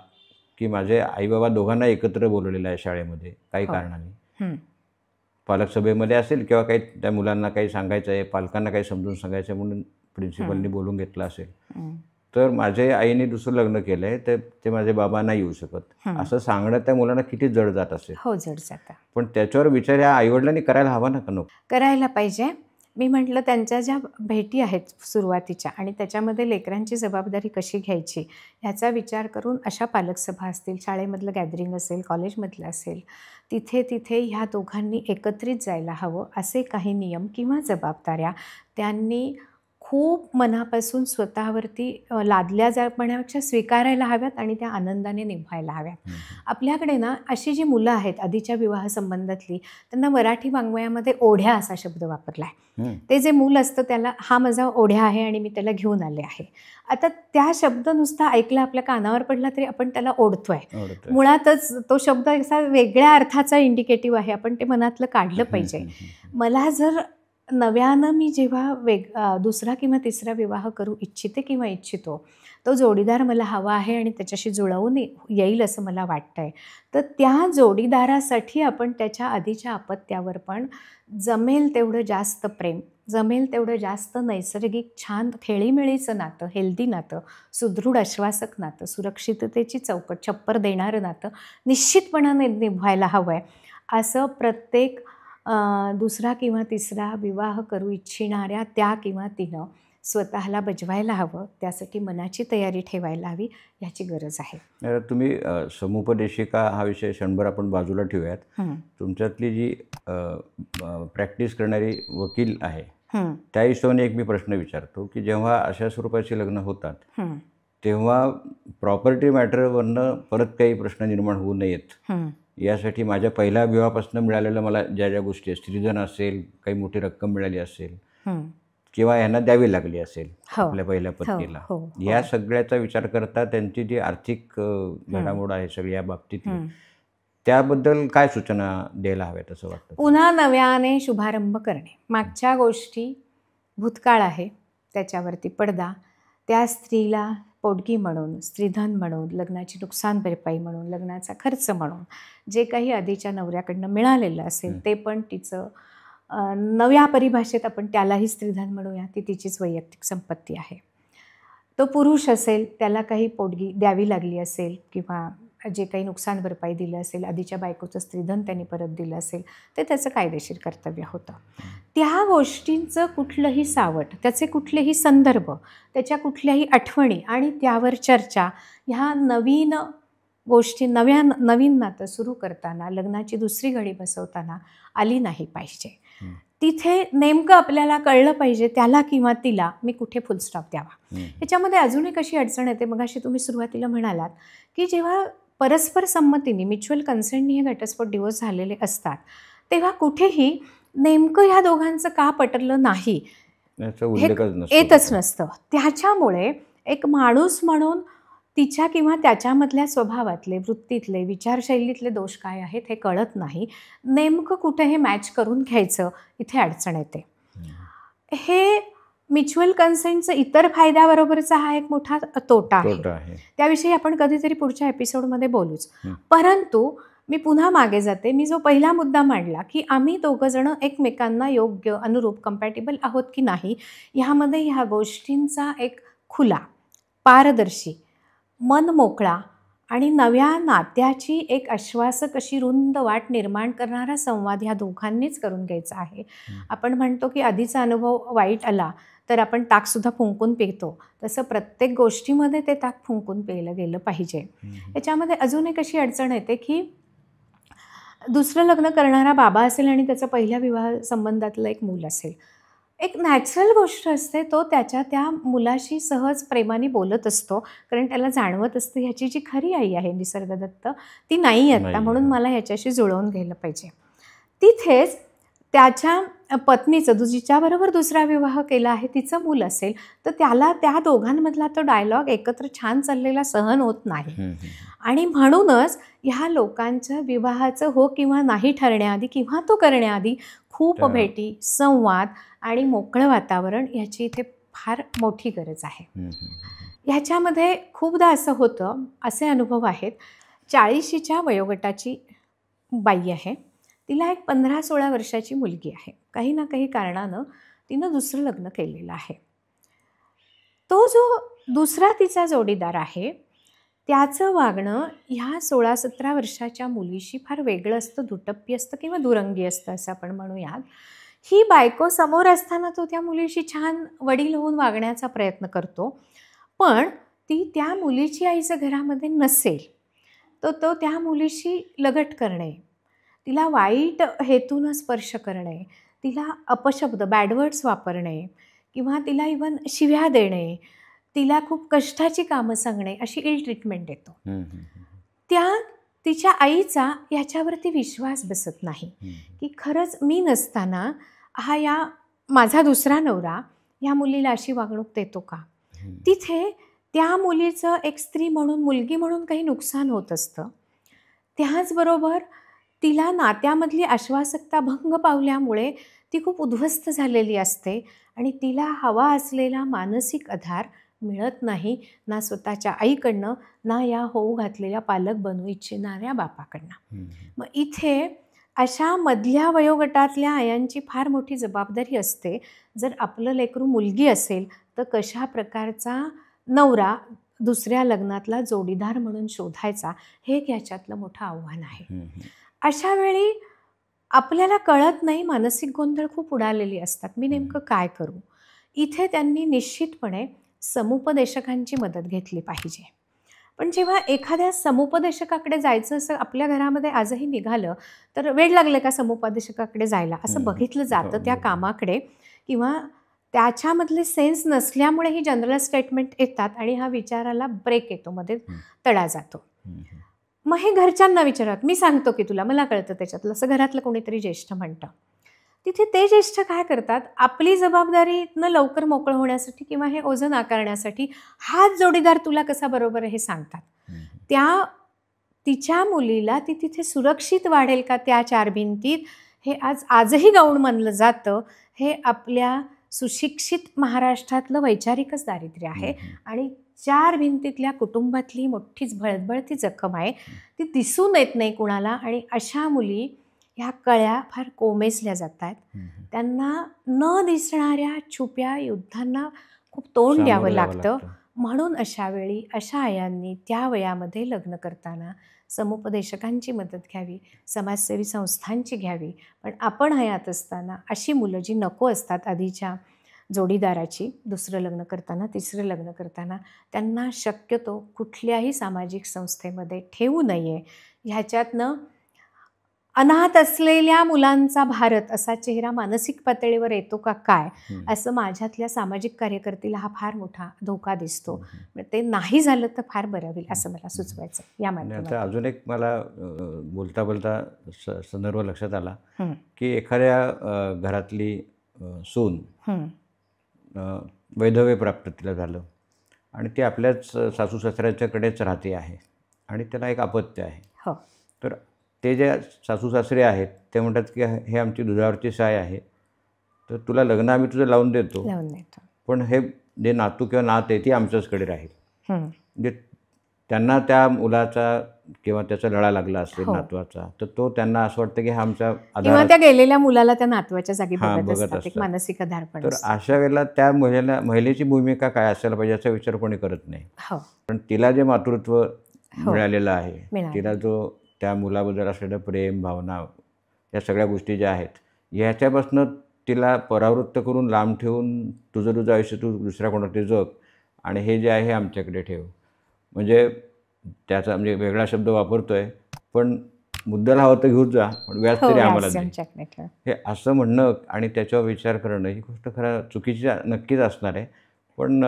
की माझे आईबाबा दोघांना एकत्र बोलवलेलं आहे शाळेमध्ये काही कारणाने, पालक सभेमध्ये असेल किंवा काही त्या मुलांना काही सांगायचं आहे, पालकांना काही समजून सांगायचं आहे म्हणून प्रिन्सिपलनी बोलून घेतलं असेल, तर माझ्या आईने दुसरं लग्न केलं आहे तर ते माझे बाबा नाही येऊ शकत, असं सांगणं त्या मुलांना किती जड जात असेल. हो, जड जातं. पण त्याच्यावर विचार ह्या आईवडिलांनी करायला हवा ना, का नको? करायला पाहिजे. मी म्हटलं त्यांच्या ज्या भेटी आहेत सुरुवातीच्या आणि त्याच्यामध्ये लेकरांची जबाबदारी कशी घ्यायची ह्याचा विचार करून अशा पालकसभा असतील, शाळेमधलं गॅदरिंग असेल, कॉलेजमधलं असेल, तिथे ह्या दोघांनी एकत्रित जायला हवं. असे काही नियम किंवा जबाबदाऱ्या त्यांनी खूप मनापासून स्वतःवरती लादल्या जाण्यापेक्षा स्वीकारायला हव्यात आणि त्या आनंदाने निभायला हव्यात. आपल्याकडे ना अशी जी मुलं आहेत आधीच्या विवाहसंबंधातली, त्यांना मराठी वाङ्मयामध्ये ओढ्या असा शब्द वापरला आहे. ते जे मूल असतं त्याला हा माझा ओढ्या आहे आणि मी त्याला घेऊन आले आहे. आता त्या शब्द नुसता ऐकला आपल्या कानावर पडला तरी आपण त्याला ओढतोय. मुळातच तो शब्द असा वेगळ्या अर्थाचा इंडिकेटिव्ह आहे, आपण ते मनातलं काढलं पाहिजे. मला जर नव्यानं मी जेव्हा दुसरा किंवा तिसरा विवाह करू इच्छिते किंवा इच्छितो, तो जोडीदार मला हवा आहे आणि त्याच्याशी जुळवून येईल असं मला वाटतं आहे, तर त्या जोडीदारासाठी आपण त्याच्या आधीच्या अपत्यावर पण जमेल तेवढं जास्त प्रेम, जमेल तेवढं जास्त नैसर्गिक छान खेळीमेळीचं नातं, हेल्दी नातं, सुदृढ आश्वासक नातं, सुरक्षिततेची चौकट छप्पर देणारं नातं निश्चितपणाने निभवायला हवं आहे. असं प्रत्येक दुसरा किंवा तिसरा विवाह करू इच्छिणाऱ्या त्या किंवा तिनं स्वतःला बजवायला हवं. त्यासाठी मनाची तयारी ठेवायला हवी, याची गरज आहे. तुम्ही समुपदेशिका हा विषय क्षणभर आपण बाजूला ठेवूयात. तुमच्यातली जी प्रॅक्टिस करणारी वकील आहे त्या हिशोबाने एक मी प्रश्न विचारतो की जेव्हा अशा स्वरूपाची लग्न होतात तेव्हा प्रॉपर्टी मॅटरवरनं परत काही प्रश्न निर्माण होऊ नयेत यासाठी माझ्या पहिल्या विवाहापासून मिळालेलं मला ज्या ज्या गोष्टी आहेत, स्त्रीधन असेल, काही मोठी रक्कम मिळाली असेल किंवा यांना द्यावी लागली असेल आपल्या पहिल्या पत्नीला, या सगळ्याचा विचार करता त्यांची जी आर्थिक घडामोड आहे सगळी या बाबतीत, त्याबद्दल काय सूचना द्यायला हव्यात असं वाटतं? पुन्हा नव्याने शुभारंभ करणे. मागच्या गोष्टी भूतकाळ आहे, त्याच्यावरती पडदा, त्या स्त्रीला पोटगी म्हणून, स्त्रीधन म्हणून, लग्नाची नुकसान भरपाई म्हणून, लग्नाचा खर्च म्हणून जे काही आधीच्या नवऱ्याकडनं मिळालेलं असेल ते पण तिचं नव्या परिभाषेत आपण त्यालाही स्त्रीधन म्हणूया, ती तिचीच वैयक्तिक संपत्ती आहे. तो पुरुष असेल, त्याला काही पोटगी द्यावी लागली असेल किंवा जे काही नुकसान भरपाई दिलं असेल, आधीच्या बायकोचं स्त्रीधन त्यांनी परत दिलं असेल, ते त्याचं कायदेशीर कर्तव्य होतं. त्या गोष्टींचं कुठलंही सावट, त्याचे कुठलेही संदर्भ, त्याच्या कुठल्याही आठवणी आणि त्यावर चर्चा ह्या नवीन गोष्टी नवीन नातं सुरू करताना, लग्नाची दुसरी घडी बसवताना आली नाही पाहिजे. तिथे नेमकं आपल्याला कळलं पाहिजे त्याला किंवा तिला मी कुठे फुलस्टॉप द्यावा. ह्याच्यामध्ये अजून एक अशी अडचण येते, मगाशी तुम्ही सुरुवातीला म्हणालात की जेव्हा परस्पर संमतीने म्युच्युअल कन्सेंटनी हे घटस्फोट डिवोर्स झालेले असतात तेव्हा कुठेही नेमकं ह्या दोघांचं का पटलं नाही याचा हे उल्लेखच नसतो. येतच नसतं. त्याच्यामुळे एक माणूस म्हणून तिच्या किंवा त्याच्यामधल्या स्वभावातले, वृत्तीतले, विचारशैलीतले दोष काय आहेत हे कळत नाही. नेमकं कुठे हे मॅच करून घ्यायचं इथे अडचण येते. हे म्युच्युअल कन्सेंटचं इतर फायद्याबरोबरचा हा एक मोठा तोटा तोटा आहे. आहे. त्याविषयी आपण कधीतरी पुढच्या एपिसोडमध्ये बोलूच. परंतु मी पुन्हा मागे जाते. मी जो पहिला मुद्दा मांडला की आम्ही दोघंजणं एकमेकांना योग्य, अनुरूप, कम्पॅटेबल आहोत की नाही, ह्यामध्ये ह्या गोष्टींचा एक खुला, पारदर्शी, मन मोकळा आणि नव्या नात्याची एक आश्वासक अशी रुंद वाट निर्माण करणारा संवाद ह्या दोघांनीच करून घ्यायचा आहे. आपण म्हणतो की आधीचा अनुभव वाईट आला तर आपण ताकसुद्धा फुंकून पितो, तसं प्रत्येक गोष्टीमध्ये ते ताक फुंकून प्यायलं गेलं पाहिजे. याच्यामध्ये अजून एक अशी अडचण येते की दुसरं लग्न करणारा बाबा असेल आणि त्याचं पहिल्या विवाह संबंधातलं एक मूल असेल, एक नॅचरल गोष्ट असते, तो त्याच्या त्या मुलाशी सहज प्रेमाने बोलत असतो, कारण त्याला जाणवत असतं ह्याची जी खरी आई आहे निसर्गदत्त ती नाही आता, नाही. म्हणून मला ह्याच्याशी जुळवून घ्यायला पाहिजे. तिथेच त्याच्या पत्नीचं, जिच्याबरोबर दुसरा विवाह केला आहे, तिचं मूल असेल तर त्याला त्या दोघांमधला तो डायलॉग एकत्र छान चाललेला सहन होत नाही. आणि म्हणूनच ह्या लोकांच्या विवाहाचं हो किंवा नाही ठरण्याआधी किंवा तो करण्याआधी खूप भेटी, संवाद आणि मोकळं वातावरण ह्याची इथे फार मोठी गरज आहे. ह्याच्यामध्ये खूपदा असं होतं, असे अनुभव आहेत. 40शीच्या वयोगटाची बाई आहे, तिला एक 15-16 वर्षाची मुलगी आहे. काही ना काही कारणानं तिनं दुसरं लग्न केलेलं आहे. तो जो दुसरा तिचा जोडीदार आहे त्याचं वागणं ह्या 16-17 वर्षाच्या मुलीशी फार वेगळं असतं, दुटप्पी असतं किंवा दुरंगी असतं असं आपण म्हणूयात. ही बायको समोर असताना तो त्या मुलीशी छान वडील होऊन वागण्याचा प्रयत्न करतो, पण ती त्या मुलीची आईचं घरामध्ये नसेल तर तो त्या मुलीशी लगट करणे, तिला वाईट हेतूनं स्पर्श करणे, तिला अपशब्द, बॅडवर्ड्स वापरणे किंवा तिला इवन शिव्या देणे, तिला खूप कष्टाची कामं सांगणे, अशी इल ट्रीटमेंट देतो. त्या तिच्या आईचा ह्याच्यावरती विश्वास बसत नाही की खरंच मी नसताना हा माझा दुसरा नवरा ह्या मुलीला अशी वागणूक देतो का. तिथे त्या मुलीचं एक स्त्री म्हणून, मुलगी म्हणून काही नुकसान होत असतं. त्याचबरोबर तिला नात्यामधली आश्वासकता भंग पावल्यामुळे ती खूप उद्ध्वस्त झालेली असते आणि तिला हवा असलेला मानसिक आधार मिळत नाही, ना स्वतःच्या आईकडनं, ना या होऊ घातलेल्या पालक बनू इच्छिणाऱ्या बापाकडनं. मग इथे अशा मधल्या वयोगटातल्या आयांची फार मोठी जबाबदारी असते. जर आपलं लेकरू मुलगी असेल तर कशा प्रकारचा नवरा दुसऱ्या लग्नातला जोडीदार म्हणून शोधायचा, हे एक याच्यातलं मोठं आव्हान आहे. अशा वेळी आपल्याला कळत नाही, मानसिक गोंधळ खूप उडालेली असतात, मी नेमकं काय करू. इथे त्यांनी निश्चितपणे समुपदेशकांची मदत घेतली पाहिजे. पण जेव्हा एखाद्या समुपदेशकाकडे जायचं असं आपल्या घरामध्ये आजही निघालं तर वेळ लागले का समुपदेशकाकडे जायला, असं बघितलं जातं त्या कामाकडे, किंवा त्याच्यामधले सेन्स नसल्यामुळे ही जनरल स्टेटमेंट येतात आणि हा विचाराला ब्रेक येतो, मध्ये तडा जातो. मग हे घरच्यांना विचारत, मी सांगतो की तुला, मला कळतं त्याच्यातलं, असं घरातलं कोणीतरी ज्येष्ठ म्हणतं. तिथे ते ज्येष्ठ काय करतात, आपली जबाबदारीनं लवकर मोकळं होण्यासाठी किंवा हे ओझं नाकारण्यासाठी हाच जोडीदार तुला कसा बरोबर आहे हे सांगतात. तिच्या मुलीला ती तिथे सुरक्षित वाढेल का त्या 4 भिंतीत, हे आजही गौण मानलं जातं. हे आपल्या सुशिक्षित महाराष्ट्रातलं वैचारिकच दारिद्र्य आहे आणि 4 भिंतीतल्या कुटुंबातली मोठीच भळबळती जखम आहे, ती दिसून येत नाही कुणाला. आणि अशा मुली ह्या कळ्या फार कोमेजल्या जात आहेत. त्यांना न दिसणाऱ्या छुप्या युद्धांना खूप तोंड द्यावं लागतं. म्हणून अशा वेळी अशा आयांनी त्या वयामध्ये लग्न करताना समुपदेशकांची मदत घ्यावी, समाजसेवी संस्थांची घ्यावी. पण आपण हयात असताना अशी मुलं जी नको असतात आधीच्या जोडीदाराची, दुसरं लग्न करताना, तिसरं लग्न करताना, त्यांना शक्यतो कुठल्याही सामाजिक संस्थेमध्ये ठेवू नये. ह्याच्यातनं अनाथ असलेल्या मुलांचा भारत असा चेहरा मानसिक पातळीवर येतो का काय, असं माझ्यातल्या सामाजिक कार्यकर्तीला हा फार मोठा धोका दिसतो. ते नाही झालं तर फार बरं होईल असं मला सुचवायचं या आणि आता माध्यमातून. अजून एक मला बोलता बोलता संदर्भ लक्षात आला की एखाद्या घरातली सून वैधव्य प्राप्त तिला झालं आणि ती आपल्याच सासू सासऱ्याच्याकडेच राहते आहे आणि त्याला एक अपत्य आहे. हो, तर ते जे सासू सासरे आहेत ते म्हणतात की हे आमची दुधावरची साय आहे, तर तुला लग्न आम्ही तुझं लावून देतो, लावून देतो. पण हे जे नातू किंवा नात आहे ती आमच्याचकडे राहील. हं. म्हणजे त्यांना त्या मुलाचा किंवा त्याचा लळा लागला असेल हो. नातवाचा, तर तो त्यांना असं वाटतं की हा आमचा किंवा आधार. त्या गेलेल्या मुलाला त्या नातवाच्या जागी हां, बघत बघत असतात. एक असतात. मानसिक आधारपण तर असतं. अशा वेळेला त्या महिलेची भूमिका काय असायला पाहिजे याचा विचार कोणी करत नाही. हो, पण तिला जे मातृत्व मिळालेलं आहे, मिळालेलं. तिला जो त्या मुलाबद्दल असलेलं प्रेम भावना या सगळ्या गोष्टी ज्या आहेत, ह्याच्यापासून तिला परावृत्त करून लांब ठेवून तुझं आयुष्य तू दुसऱ्या कोणाकडे जग आणि हे जे आहे हे आमच्याकडे ठेव. म्हणजे त्याचा म्हणजे वेगळा शब्द वापरतोय, पण मुद्दल हवं तर घेऊन जा, पण व्याज हो, तरी आम्हाला व्याज दे. आमच्याकडे ठेवा. हे असं म्हणणं आणि त्याच्यावर विचार करणं ही गोष्ट खरं चुकीची नक्कीच असणार आहे. पण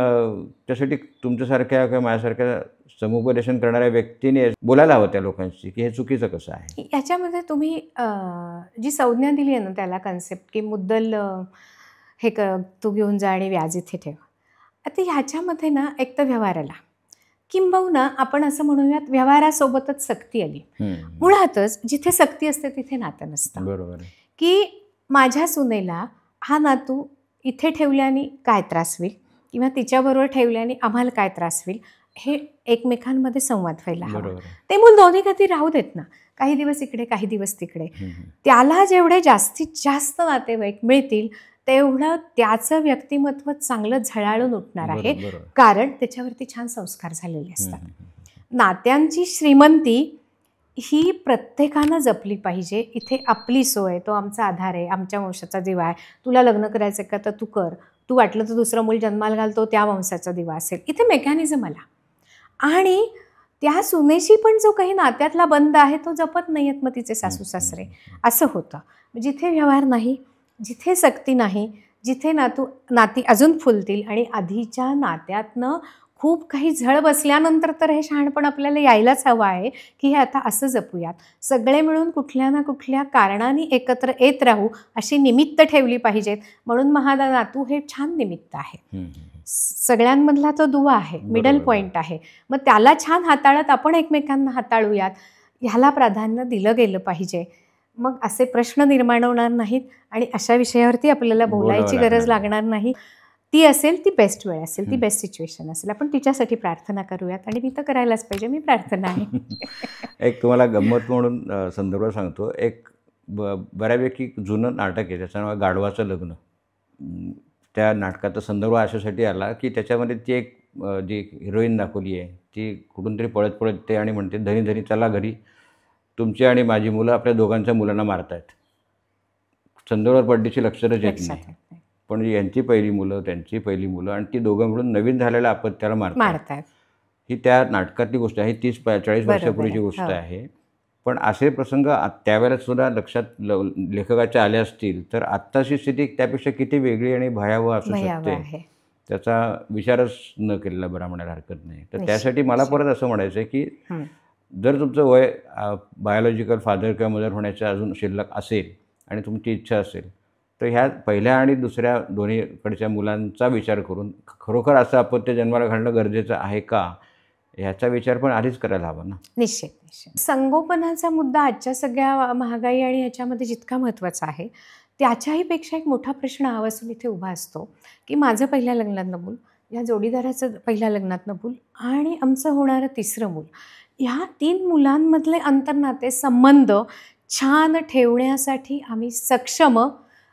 त्यासाठी तुमच्यासारख्या किंवा माझ्यासारख्या समुपदेशन करणाऱ्या व्यक्तीने बोलायला हवं त्या लोकांशी की हे चुकीचं कसं आहे. याच्यामध्ये तुम्ही जी संज्ञा दिली आहे ना त्याला कन्सेप्ट की मुद्दल हे तू घेऊन जा आणि व्याज इथे ठेव. आता ह्याच्यामध्ये ना एक तर व्यवहार आला, किंबहुना आपण असं म्हणूयात व्यवहारासोबतच सक्ती आली. मुळातच जिथे सक्ती असते तिथे नातं नसतं. बरोबर आहे. की माझ्या सुनेला हा नातू इथे ठेवल्याने काय त्रास होईल किंवा तिच्याबरोबर ठेवल्याने आम्हाला काय त्रास होईल, हे एकमेकांमध्ये संवाद व्हायला हवा. बरोबर आहे. ते मूल दोन्ही कधी राहू देत ना, काही दिवस इकडे काही दिवस तिकडे. त्याला जेवढे जास्तीत जास्त नातेवाईक मिळतील तेवढं त्याचं व्यक्तिमत्व चांगलं झळाळून उठणार आहे, बरोबर. कारण त्याच्यावरती छान संस्कार झालेले असतात. नात्यांची श्रीमंती ही प्रत्येकानं जपली पाहिजे. इथे आपली सोय, तो आमचा आधार आहे, आमच्या वंशाचा दिवा आहे, तुला लग्न करायचं का तर तू कर, तू वाटलं तर दुसरं मूल जन्माला घालतो त्या वंशाचा दिवा असेल, इथे मेकॅनिझम आला. आणि त्या सुनेशी पण जो काही नात्यातला बंध आहे तो जपत नाही आहेत मग तिचे सासू सासरे. असं होतं. जिथे व्यवहार नाही, जिथे सक्ती नाही, जिथे नाती अजून फुलतील आणि आधीच्या नात्यातनं खूप काही झळ बसल्यानंतर तर हे शहाणपण आपल्याला यायलाच हवं आहे की हे आता असं जपूयात, सगळे मिळून कुठल्या ना कुठल्या कारणाने एकत्र येत राहू अशी निमित्त ठेवली पाहिजेत. म्हणून महादा नातू हे छान निमित्त आहे, सगळ्यांमधला तो दुवा आहे, मिडल पॉईंट आहे. मग त्याला छान हाताळत आपण एकमेकांना हाताळूयात, ह्याला प्राधान्य दिलं गेलं पाहिजे. मग असे प्रश्न निर्माण होणार नाहीत आणि अशा विषयावरती आपल्याला बोलायची गरज लागणार नाही. ती असेल ती बेस्ट वेळ असेल, ती बेस्ट सिच्युएशन असेल, आपण तिच्यासाठी प्रार्थना करूयात. आणि मी तर करायलाच पाहिजे, मी प्रार्थना आहे. एक तुम्हाला गंमत म्हणून संदर्भ सांगतो. एक बऱ्यापैकी जुनं नाटक आहे, त्याचं नाव गाढवाचं लग्न. त्या नाटकाचा संदर्भ अशासाठी आला की त्याच्यामध्ये ती एक जी हिरोईन दाखवली आहे ती कुठून तरी पळत पळत येते आणि म्हणते, धनी धनी चला घरी, तुमची आणि माझी मुलं आपल्या दोघांच्या मुलांना मारतायत. संदर्भावर पडलीची लक्षणच येत नाही, पण यांची पहिली मुलं, त्यांची पहिली मुलं आणि ती दोघं मिळून नवीन झालेल्या अपत्याला मारतात. ही त्या नाटकातली गोष्ट आहे, 30-40 वर्षापूर्वीची गोष्ट आहे. पण असे प्रसंग त्यावेळेला सुद्धा लक्षात लेखकाच्या आले असतील तर आत्ताची स्थिती त्यापेक्षा किती वेगळी आणि भयावह असू शकते त्याचा विचारच न केलेला बरा म्हणायला हरकत नाही. तर त्यासाठी मला परत असं म्हणायचं आहे की जर तुमचं वय बायोलॉजिकल फादर किंवा मदर होण्याच्या अजून शिल्लक असेल आणि तुमची इच्छा असेल तर ह्या पहिल्या आणि दुसऱ्या दोन्हीकडच्या मुलांचा विचार करून खरोखर असं अपत्य जन्माला घालणं गरजेचं आहे का ह्याचा विचार पण आधीच करायला हवा ना. निश्चित निश्चित. संगोपनाचा मुद्दा आजच्या सगळ्या महागाई आणि ह्याच्यामध्ये जितका महत्त्वाचा आहे त्याच्याही पेक्षा एक मोठा प्रश्न आवासून इथे उभा असतो की माझं पहिल्या लग्नातनं मूल, या जोडीदाराचं पहिल्या लग्नातनं मूल आणि आमचं होणारं तिसरं मूल, ह्या 3 मुलांमधले आंतरनाते संबंध छान ठेवण्यासाठी आम्ही सक्षम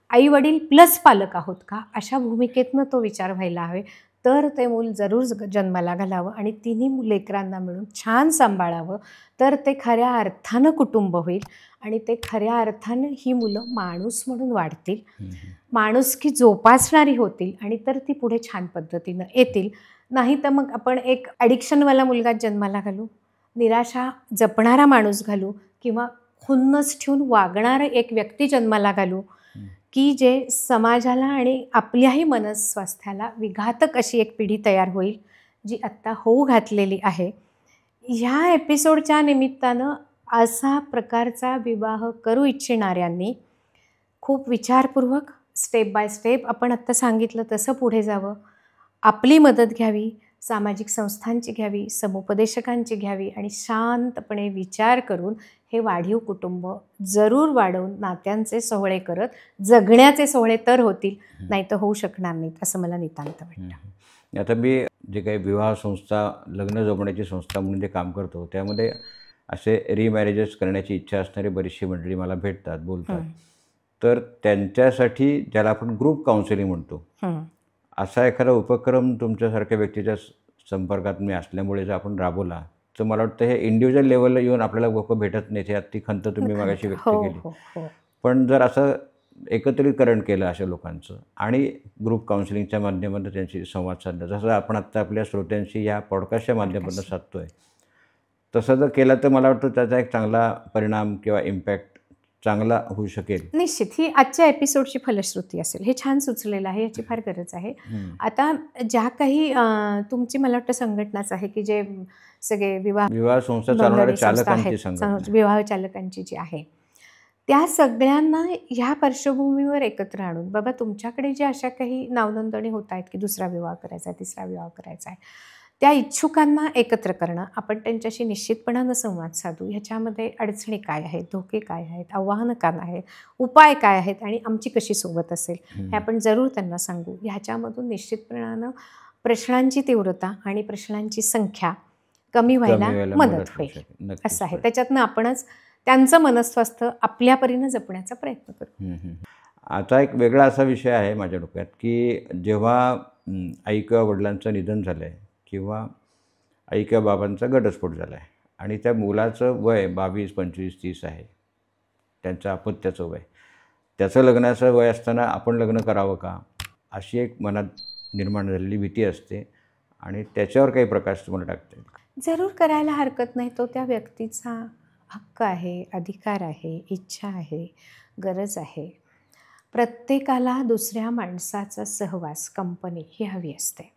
आईवडील प्लस पालक आहोत का, अशा भूमिकेतनं तो विचार व्हायला हवे. तर ते मूल जरूर जन्माला घालावं आणि तिन्ही लेकरांना मिळून छान सांभाळावं, तर ते खऱ्या अर्थानं कुटुंब होईल आणि ते खऱ्या अर्थानं ही मुलं माणूस म्हणून वाढतील, माणुसकी जोपासणारी होतील आणि तर ती पुढे छान पद्धतीनं येतील. नाही तर मग आपण एक ॲडिक्शनवाला मुलगा जन्माला घालू, निराशा जपणारा माणूस घालू किंवा खुन्नस ठेवून वागणारं एक व्यक्ती जन्माला घालू की जे समाजाला आणि आपल्याही मनस्वास्थ्याला विघातक अशी एक पिढी तयार होईल, जी आत्ता होऊ घातलेली आहे. ह्या एपिसोडच्या निमित्तानं असा प्रकारचा विवाह करू इच्छिणाऱ्यांनी खूप विचारपूर्वक स्टेप बाय स्टेप आपण आत्ता सांगितलं तसं पुढे जावं, आपली मदत घ्यावी, सामाजिक संस्थांची घ्यावी, समुपदेशकांची घ्यावी आणि शांतपणे विचार करून हे वाढीव कुटुंब जरूर वाढवून नात्यांचे सोहळे करत जगण्याचे सोहळे तर होतील, नाही तर होऊ शकणार नाहीत असं मला नितांत वाटतं. आता मी जे काही विवाह संस्था, लग्न जमवण्याची संस्था म्हणून जे काम करतो, त्यामध्ये असे रिमॅरेजेस करण्याची इच्छा असणारी बरीचशी मंडळी मला भेटतात, बोलतात. तर त्यांच्यासाठी ज्याला आपण ग्रुप काउन्सिलिंग म्हणतो, असा एखादा उपक्रम तुमच्यासारख्या व्यक्तीच्या संपर्कात मी असल्यामुळे जर आपण राबवला, तर मला वाटतं हे इंडिव्हिज्युअल लेवलला येऊन आपल्याला लोक भेटत नाही, हे ती खंत तुम्ही मागाशी व्यक्त केली. पण जर असं एकत्रीकरण केलं अशा लोकांचं आणि ग्रुप काउन्सिलिंगच्या माध्यमातून त्यांची संवाद साधला, जसं आपण आत्ता आपल्या श्रोत्यांशी या पॉडकास्टच्या माध्यमातून साधतो आहे, तसं जर केलं तर मला वाटतं त्याचा एक चांगला परिणाम किंवा इम्पॅक्ट चांगला होऊ शकेल. निश्चित ही आजच्या एपिसोडची फलश्रुती असेल. हे छान सुचलेलं आहे, याची फार गरज आहे. आता ज्या काही तुमची मला वाटतं संघटनाच आहे की जे सगळे विवाह संस्था चालवणाऱ्या चालकांची संघटना, विवाह चालकांची जी आहे, त्या सगळ्यांना ह्या पार्श्वभूमीवर एकत्र आणून बाबा तुमच्याकडे जे अशा काही नावनोंदणी होत आहेत की दुसरा विवाह करायचा आहे, तिसरा विवाह करायचा आहे, त्या इच्छुकांना एकत्र करणं, आपण त्यांच्याशी निश्चितपणानं संवाद साधू. ह्याच्यामध्ये अडचणी काय आहेत, धोके काय आहेत, आव्हानं काय आहेत, उपाय काय आहेत आणि आमची कशी सोबत असेल हे आपण जरूर त्यांना सांगू. ह्याच्यामधून निश्चितपणानं प्रश्नांची तीव्रता आणि प्रश्नांची संख्या कमी व्हायला मदत होईल असं आहे. त्याच्यातनं आपणच त्यांचं मनस्वास्थ्य आपल्या परीनं जपण्याचा प्रयत्न करू. आता एक वेगळा असा विषय आहे माझ्या डोक्यात की जेव्हा आई किंवा वडिलांचं निधन झालं आहे किंवा आई किंवा बाबांचा घटस्फोट झाला आहे आणि त्या मुलाचं वय 22, 25, 30 आहे, त्यांचं अपत्याचं वय, त्याचं लग्नाचं वय असताना आपण लग्न करावं का, अशी एक मनात निर्माण झालेली भीती असते आणि त्याच्यावर काही प्रकाश तुम्हाला टाकता येईल? जरूर करायला हरकत नाही. तो त्या व्यक्तीचा हक्क आहे, अधिकार आहे, इच्छा आहे, गरज आहे. प्रत्येकाला दुसऱ्या माणसाचा सहवास, कंपनी ही हवी असते.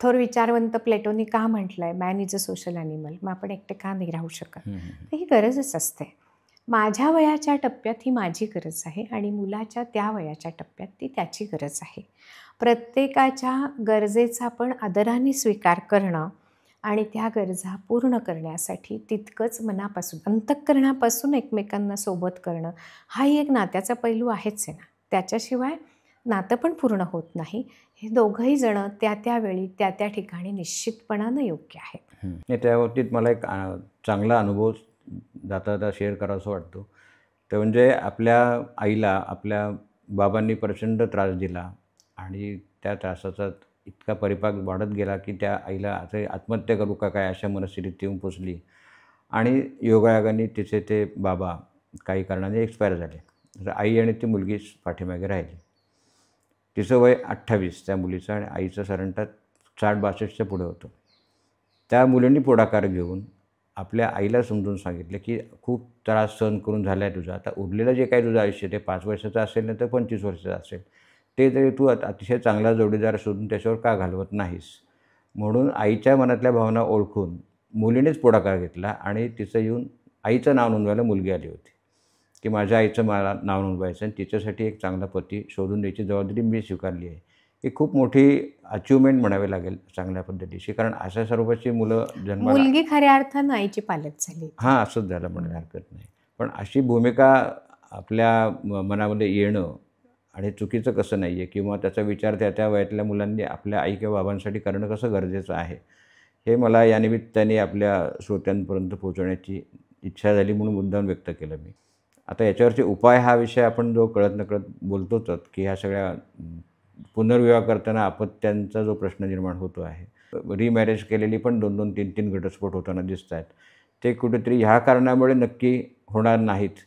थोर विचारवंत प्लेटोनी का म्हटलं आहे man is a social animal, मग आपण एकटे का नाही राहू शकत, तर ही गरजच असते. माझ्या वयाच्या टप्प्यात ही माझी गरज आहे आणि मुलाच्या त्या वयाच्या टप्प्यात ती त्याची गरज आहे. प्रत्येकाच्या गरजेचा पण आदराने स्वीकार करणं आणि त्या गरजा पूर्ण करण्यासाठी तितकंच मनापासून, अंतःकरणापासून एकमेकांना सोबत करणं हाही एक नात्याचा पैलू आहेच आहे ना. त्याच्याशिवाय नातं पण पूर्ण होत नाही. हे दोघंही जणं त्या त्यावेळी त्या त्या ठिकाणी निश्चितपणानं योग्य आहे. नाही, त्या बाबतीत मला एक चांगला अनुभव जाता जाता शेअर करावासा वाटतो. ते म्हणजे आपल्या आईला आपल्या बाबांनी प्रचंड त्रास दिला आणि त्या त्रासाचा इतका परिपाक वाढत गेला की त्या आईला आता आत्महत्या करू का काय अशा मनस्थितीत येऊन पोचली आणि योगायोगाने तिचे ते बाबा काही कारणाने एक्सपायर झाले. तर आई आणि ती मुलगीच पाठीमागे राहिली. तिचं वय 28 त्या मुलीचं आणि आईचं साधारणतः 60-62च्या पुढे होतं. त्या मुलींनी पुढाकार घेऊन आपल्या आईला समजून सांगितलं की खूप त्रास सहन करून झाला आहे तुझा, आता उरलेलं जे काही तुझं आयुष्य ते 5 वर्षाचं असेल नाही तर 25 वर्षाचं असेल, ते तरी तू अतिशय चांगला जोडीदार शोधून त्याच्यावर का घालवत नाहीस. म्हणून आईच्या मनातल्या भावना ओळखून मुलीनेच पुढाकार घेतला आणि तिचं येऊन आईचं नाव नोंदवायला मुलगी आली होती की माझ्या आईचं मला नाव नोंदवायचं आणि तिच्यासाठी एक चांगला पती शोधून द्यायची जबाबदारी मी स्वीकारली आहे. ही खूप मोठी अचिव्हमेंट म्हणावी लागेल चांगल्या पद्धतीची, कारण अशा स्वरूपाची मुलं जन्माला, मुलगी खऱ्या अर्थानं आईची पालक झाली. हां, असंच झालं म्हणायला हरकत नाही. पण अशी भूमिका आपल्या मनामध्ये येणं आणि चुकीचं कसं नाही आहे किंवा त्याचा विचार त्या त्या वयातल्या मुलांनी आपल्या आई किंवा बाबांसाठी करणं कसं गरजेचं आहे, हे मला या निमित्ताने आपल्या श्रोत्यांपर्यंत पोहोचवण्याची इच्छा झाली म्हणून मुद्दाम व्यक्त केलं मी. आता याच्यावरचे उपाय हा विषय आपण जो कळत नकळत बोलतोच की ह्या सगळ्या पुनर्विवाह करताना अपत्यांचा जो प्रश्न निर्माण होतो आहे, रिमॅरेज केलेली पण 2-2, 3-3 घटस्फोट होताना दिसत आहेत, ते कुठेतरी ह्या कारणामुळे नक्की होणार नाहीत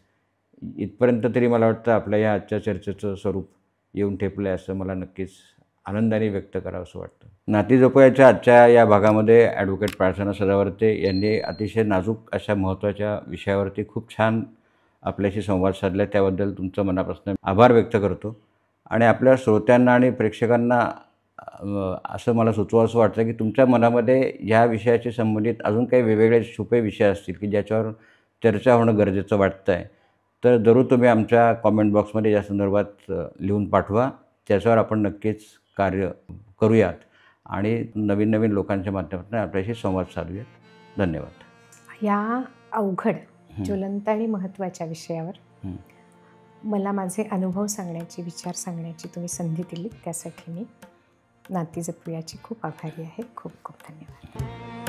इथपर्यंत तरी मला वाटतं आपल्या या आजच्या चर्चेचं स्वरूप येऊन ठेपलं आहे असं मला नक्कीच आनंदाने व्यक्त करावं असं वाटतं. नाती जपूयाच्या आजच्या या भागामध्ये ॲडव्होकेट प्रार्थना सदावर्ते यांनी अतिशय नाजूक अशा महत्त्वाच्या विषयावरती खूप छान आपल्याशी संवाद साधला. त्याबद्दल तुमचं मनापासून आभार व्यक्त करतो. आणि आपल्या श्रोत्यांना आणि प्रेक्षकांना असं मला सुचवावंसं वाटतं की तुमच्या मनामध्ये ह्या विषयाशी संबंधित अजून काही वेगवेगळे छुपे विषय असतील की ज्याच्यावर चर्चा होणं गरजेचं वाटतं आहे, तर जरूर तुम्ही आमच्या कॉमेंट बॉक्समध्ये या संदर्भात लिहून पाठवा. त्याच्यावर आपण नक्कीच कार्य करूयात आणि नवीन नवीन लोकांच्या माध्यमातून आपल्याशी संवाद साधूयात. धन्यवाद. या अवघड, ज्वलंत आणि महत्त्वाच्या विषयावर मला माझे अनुभव सांगण्याची, विचार सांगण्याची तुम्ही संधी दिली, त्यासाठी मी नाती जपूयाची खूप आभारी आहे. खूप खूप धन्यवाद.